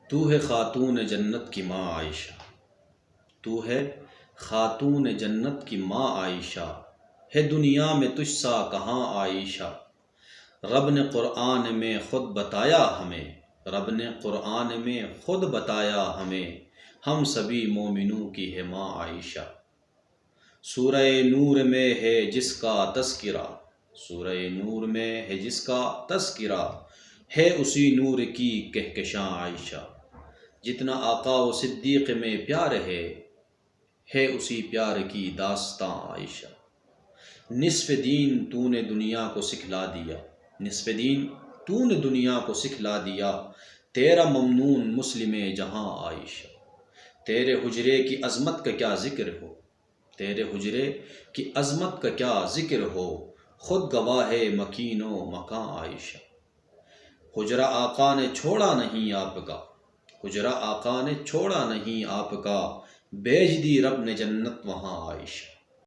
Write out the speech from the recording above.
تو ہے خاتون جنت کی ماں عائشہ، تو ہے خاتون جنت کی ماں عائشہ، ہے دنیا میں تجھ سا کہاں عائشہ۔ رب نے قرآن میں خود بتایا ہمیں، رب نے قرآن میں خود بتایا ہمیں، ہم سبھی مومنوں کی ہے ماں عائشہ۔ سورہ نور میں ہے جس کا تذکرہ، سورہ نور میں ہے جس کا تذکرہ، ہے اسی نور کی کہکشاں عائشہ۔ جتنا آقا و صدیق میں پیار ہے اسی پیار کی داستاں عائشہ۔ نصف دین تو نے دنیا کو سکھلا دیا، نصف دین تو نے دنیا کو سکھلا دیا، تیرا ممنون مسلم جہاں عائشہ۔ تیرے حجرے کی عظمت کا کیا ذکر ہو، تیرے حجرے کی عظمت کا کیا ذکر ہو، خود گواہ ہے مکین و مکاں عائشہ۔ حجرہ آقا نے چھوڑا نہیں آپ کا، حجرہ آقا نے چھوڑا نہیں آپ کا، بیچ دی رب نے جنت وہاں عائشہ۔